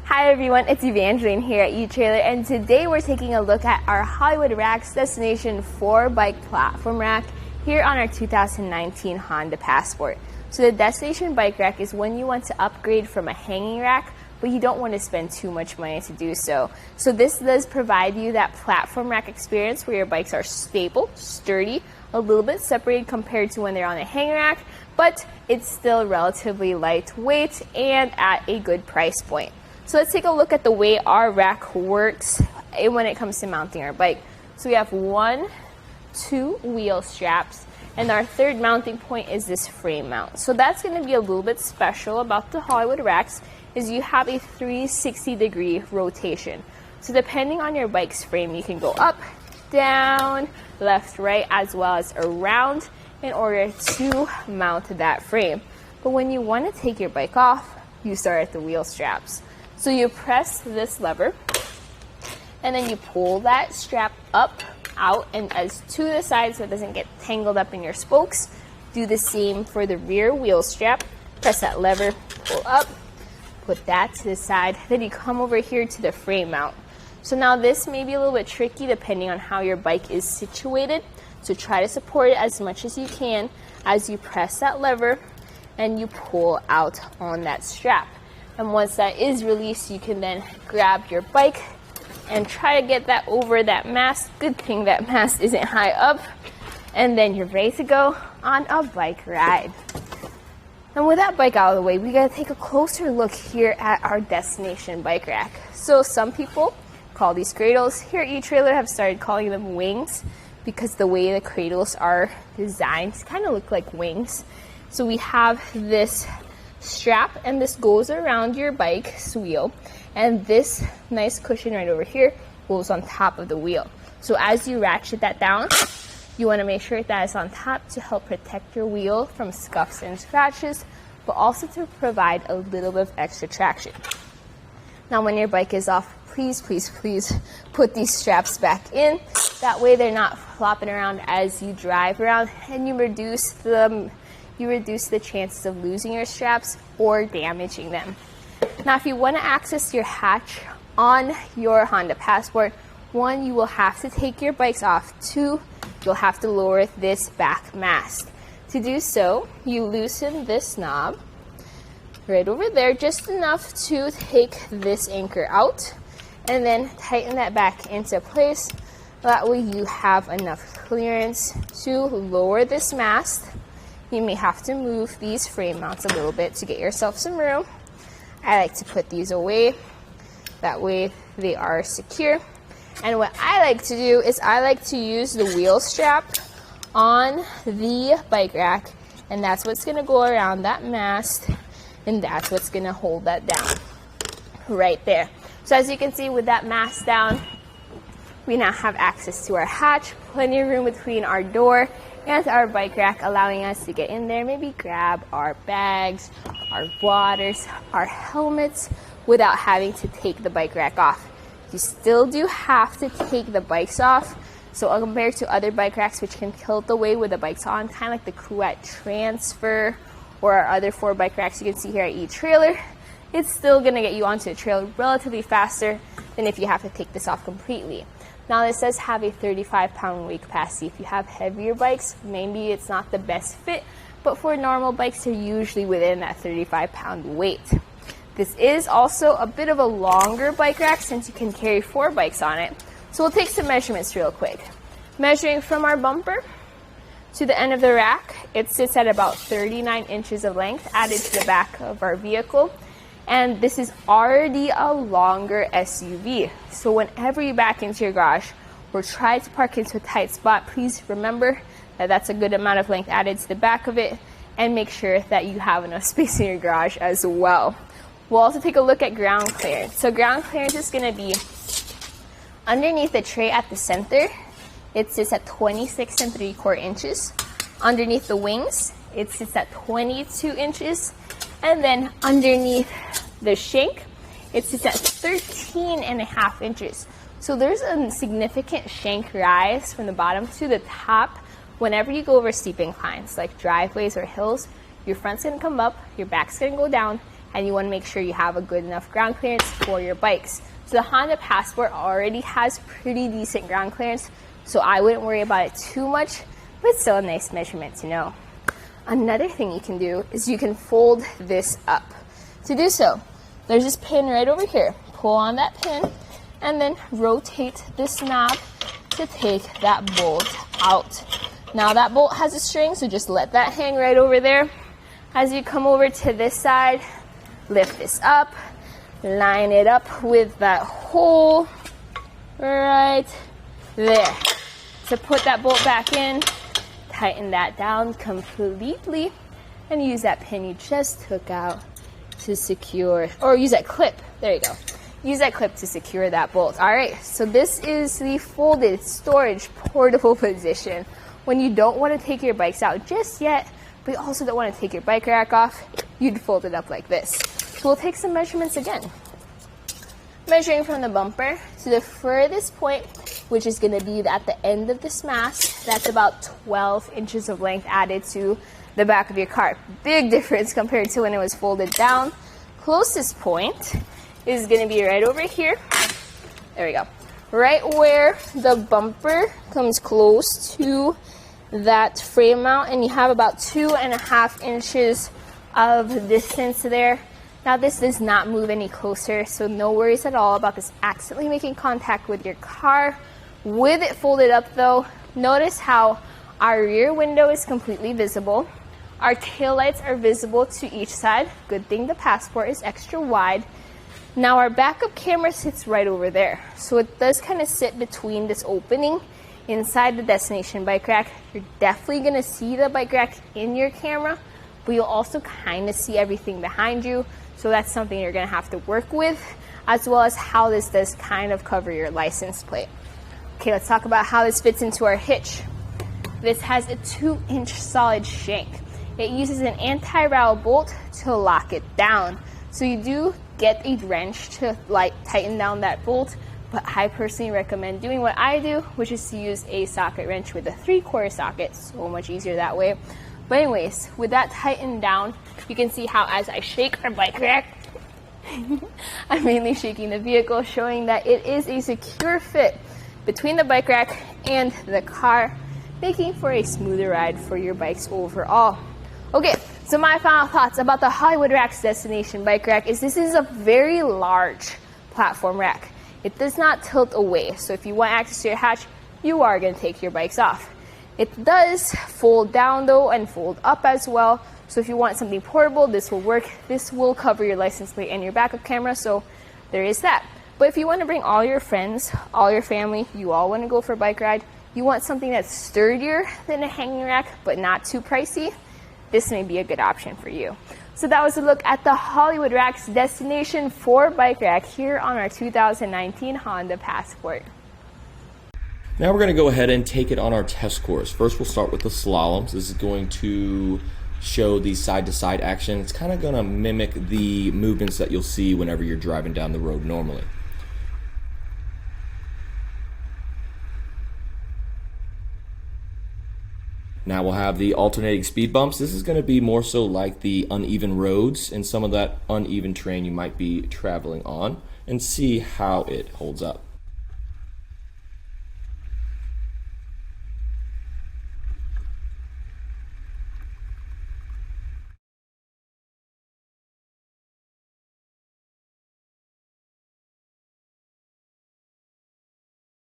Hi everyone, it's Evangeline here at etrailer, and today we're taking a look at our Hollywood Racks Destination 4 bike platform rack here on our 2019 Honda Passport. So the Destination Bike Rack is when you want to upgrade from a hanging rack, but you don't want to spend too much money to do so. So this does provide you that platform rack experience where your bikes are stable, sturdy, a little bit separated compared to when they're on a hanging rack, but it's still relatively lightweight and at a good price point. So let's take a look at the way our rack works when it comes to mounting our bike. So we have 2 wheel straps, and our third mounting point is this frame mount. So that's going to be a little bit special about the Hollywood Racks is you have a 360-degree rotation. So depending on your bike's frame, you can go up, down, left, right, as well as around in order to mount that frame. But when you want to take your bike off, you start at the wheel straps. So you press this lever, and then you pull that strap up, out, and as to the side so it doesn't get tangled up in your spokes. Do the same for the rear wheel strap. Press that lever, pull up, put that to the side. Then you come over here to the frame mount. So now this may be a little bit tricky depending on how your bike is situated. So try to support it as much as you can as you press that lever and you pull out on that strap. And once that is released, you can then grab your bike and try to get that over that mast. Good thing that mast isn't high up. And then you're ready to go on a bike ride. And with that bike out of the way, we gotta take a closer look here at our Destination Bike Rack. So some people call these cradles. Here at etrailer have started calling them wings because the way the cradles are designed kind of look like wings. So we have this strap, and this goes around your bike's wheel, and this nice cushion right over here goes on top of the wheel. So as you ratchet that down, you want to make sure that it's on top to help protect your wheel from scuffs and scratches, but also to provide a little bit of extra traction. Now when your bike is off, please put these straps back in. That way they're not flopping around as you drive around, and you reduce the chances of losing your straps or damaging them. Now, if you want to access your hatch on your Honda Passport, 1, you will have to take your bikes off. 2, you'll have to lower this back mast. To do so, you loosen this knob right over there, just enough to take this anchor out, and then tighten that back into place. That way you have enough clearance to lower this mast. You may have to move these frame mounts a little bit to get yourself some room. I like to put these away. That way they are secure. And what I like to do is I like to use the wheel strap on the bike rack, and that's what's going to go around that mast, and that's what's going to hold that down right there. So as you can see, with that mast down, we now have access to our hatch, plenty of room between our door and our bike rack, allowing us to get in there, maybe grab our bags, our waters, our helmets without having to take the bike rack off. You still do have to take the bikes off. So compared to other bike racks which can tilt away with the bikes on, kind of like the Cruette Transfer or our other 4 bike racks you can see here at etrailer, it's still going to get you onto the trail relatively faster than if you have to take this off completely. Now this does have a 35-pound weight capacity. If you have heavier bikes, maybe it's not the best fit, but for normal bikes, they're usually within that 35-pound weight. This is also a bit of a longer bike rack since you can carry 4 bikes on it. So we'll take some measurements real quick. Measuring from our bumper to the end of the rack, it sits at about 39 inches of length added to the back of our vehicle. And this is already a longer SUV. So whenever you back into your garage or try to park into a tight spot, please remember that that's a good amount of length added to the back of it, and make sure that you have enough space in your garage as well. We'll also take a look at ground clearance. So ground clearance is going to be underneath the tray at the center. It sits at 26 3/4 inches. Underneath the wings, it sits at 22 inches. And then underneath the shank, it sits at 13.5 inches. So there's a significant shank rise from the bottom to the top whenever you go over steep inclines, like driveways or hills. Your front's gonna come up, your back's gonna go down, and you want to make sure you have a good enough ground clearance for your bikes. So the Honda Passport already has pretty decent ground clearance, so I wouldn't worry about it too much, but still a nice measurement to know. Another thing you can do is you can fold this up. To do so, there's this pin right over here. Pull on that pin and then rotate this knob to take that bolt out. Now that bolt has a string, so just let that hang right over there. As you come over to this side, lift this up, line it up with that hole right there. To put that bolt back in, tighten that down completely, and use that pin you just took out to secure, or use that clip, there you go. Use that clip to secure that bolt. All right, so this is the folded storage portable position. When you don't want to take your bikes out just yet, but you also don't want to take your bike rack off, you'd fold it up like this. So we'll take some measurements again. Measuring from the bumper to the furthest point, which is going to be at the end of this mast, that's about 12 inches of length added to the back of your car. Big difference compared to when it was folded down. Closest point is going to be right over here. There we go. Right where the bumper comes close to that frame mount, and you have about 2.5 inches of distance there. Now this does not move any closer, so no worries at all about this accidentally making contact with your car. With it folded up though, notice how our rear window is completely visible. Our taillights are visible to each side. Good thing the Passport is extra wide. Now our backup camera sits right over there. So it does kind of sit between this opening inside the destination bike rack. You're definitely gonna see the bike rack in your camera, but you'll also kind of see everything behind you. So that's something you're gonna have to work with, as well as how this does kind of cover your license plate. Okay, let's talk about how this fits into our hitch. This has a 2-inch solid shank. It uses an anti-rattle bolt to lock it down. So you do get a wrench to tighten down that bolt, but I personally recommend doing what I do, which is to use a socket wrench with a 3/4 socket. So much easier that way. But anyways, with that tightened down, you can see how as I shake our bike rack, I'm mainly shaking the vehicle, showing that it is a secure fit between the bike rack and the car, making for a smoother ride for your bikes overall. Okay, so my final thoughts about the Hollywood Racks Destination Bike Rack is this is a very large platform rack. It does not tilt away, so if you want access to your hatch, you are going to take your bikes off. It does fold down though and fold up as well, so if you want something portable, this will work. This will cover your license plate and your backup camera, so there is that. But if you want to bring all your friends, all your family, you all want to go for a bike ride, you want something that's sturdier than a hanging rack but not too pricey, this may be a good option for you. So that was a look at the Hollywood Racks Destination 4 bike rack here on our 2019 Honda Passport. Now we're going to go ahead and take it on our test course. First we'll start with the slaloms. This is going to show the side-to-side action. It's kind of going to mimic the movements that you'll see whenever you're driving down the road normally. Now we'll have the alternating speed bumps. This is going to be more so like the uneven roads and some of that uneven terrain you might be traveling on, and see how it holds up.